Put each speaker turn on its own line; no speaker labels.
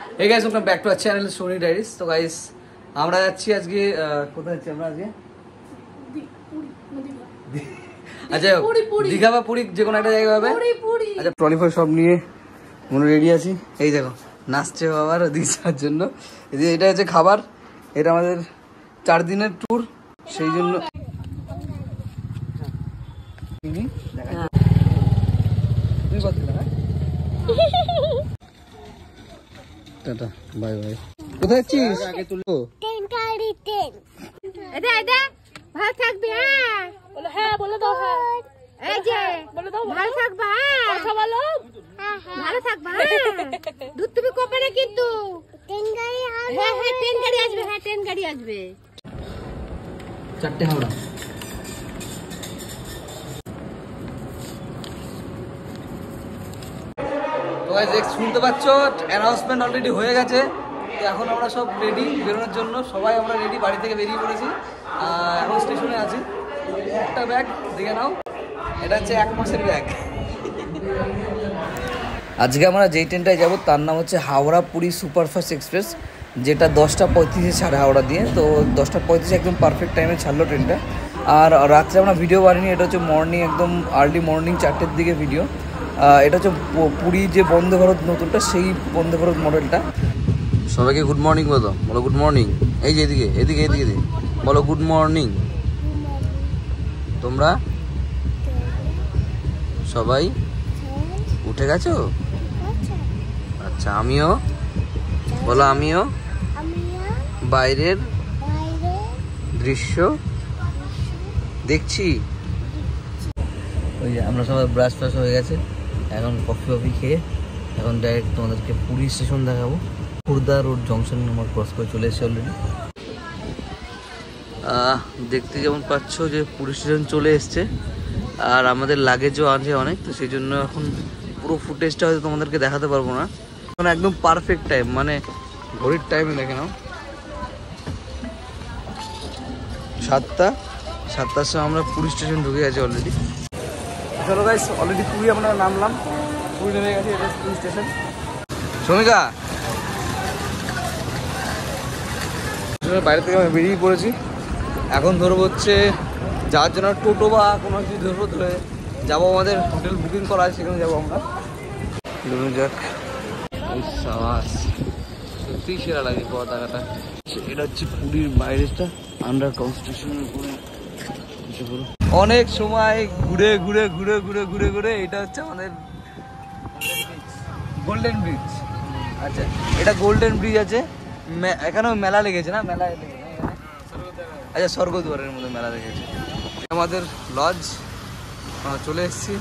Hey guys, welcome back to our channel Sony Diaries. So guys, আমরা যাচ্ছি আজকে কোথায় যাচ্ছি আমরা আজকে? আচ্ছা দীঘা বা পুরী যে কোনো একটা জায়গা হবে। আচ্ছা ট্রলি ফর সব নিয়ে মনে রেডি আছি। এই দেখো নাচছে বাবার ওদিকে যাওয়ার জন্য। এটা হচ্ছে খাবার, এটা আমাদের 4 দিনের ট্যুর, সেই জন্য টাটা বাই বাই। কোথায় যাচ্ছিস? আগে তুলো
ভালো থাকবে। হ্যাঁ বলো, হ্যাঁ বলে দাও। হ্যাঁ এই যে বলে দাও ভালো থাকবা। কথা বলো, ভালো থাকবা। দুধ তুমি কোপে না কিন্তু ট্রেন গাড়ি আসবে। হ্যাঁ হ্যাঁ ট্রেন গাড়ি আসবে। হ্যাঁ ট্রেন গাড়ি আসবে।
4টে হাওড়া। তো গাইস শুনতে পাচ্ছ অ্যানাউন্সমেন্ট অলরেডি হয়ে গেছে। তো এখন আমরা সব রেডি বেরোনোর জন্য, সবাই আমরা রেডি, বাড়ি থেকে বেরিয়ে পড়েছি। এখন স্টেশনে আছি। একটা ব্যাগ দেখে নাও, এটা হচ্ছে 1 মাসের ব্যাগ। আজকে আমরা যেই ট্রেনটায় যাবো তার নাম হচ্ছে হাওড়া পুরী সুপারফাস্ট এক্সপ্রেস, যেটা 10:35 ছাড়ে হাওড়া দিয়ে। তো 10:35 একদম পারফেক্ট টাইমে ছাড়লো ট্রেনটা। আর রাত্রে আমরা ভিডিও বানিনি, এটা হচ্ছে মর্নিং, একদম আর্লি মর্নিং 4টের দিকে ভিডিও। এটা হচ্ছে পুরী যে বন্দে ভারত নতুনটা, সেই বন্দে ভারত মডেলটা। সবাইকে গুড মর্নিং বলো, বলো গুড মর্নিং। এই যে এদিকে এদিকে এদিকে বলো গুড মর্নিং। তোমরা সবাই উঠে গেছো? আচ্ছা আমিও, বলো আমিও বাইরের দৃশ্য দেখছি। ওই যে আমরা সবাই ব্রাশ ফ্রাশ হয়ে গেছে, এখন কফি খেয়ে এখন ডাইরেক্ট তোমাদেরকে পুরী স্টেশন দেখাবো। খুর্দা রোড জংশন আমার ক্রস করে চলে এসেছে অলরেডি। দেখতে যেমন পাচ্ছ যে পুরী স্টেশন চলে এসছে, আর আমাদের লাগেজও আছে অনেক, তো সেই জন্য এখন পুরো ফুটেজটা হয়তো তোমাদেরকে দেখাতে পারবো না। এখন একদম পারফেক্ট টাইম, মানে ঘড়ির টাইমে দেখে নাও 7টার সময় আমরা পুরী স্টেশন ঢুকে গেছি অলরেডি। চলো গাইস, অলরেডি পুরী আমরা নামলাম, পুরী নেমে গেছি, এটা পুরী স্টেশন। শোনিকা বাইরে থেকে আমি বেরিয়ে পড়েছি। এখন ধরবো হচ্ছে যাওয়ার জন্য টোটো বা কোনো কিছু ধরবো, ধরে যাবো, আমাদের হোটেল বুকিং করা আছে, সেখানে যাবো আমরা। যাক সত্যিই সেরা লাগে পতাকাটা। এটা হচ্ছে পুরীর বাইরেটা, আন্ডার কনস্ট্রাকশনের উপরে। অনেক সময় ঘুরে ঘুরে ঘুরে ঘুরে ঘুরে ঘুরে এটা হচ্ছে আমাদের গোল্ডেন ব্রিজ। আচ্ছা এটা গোল্ডেন ব্রিজ আছে, এখানেও মেলা লেগেছে না? মেলা লেগেছে, আচ্ছা স্বর্গদ্বারের মধ্যে মেলা লেগেছে। আমাদের লজ চলে এসেছি।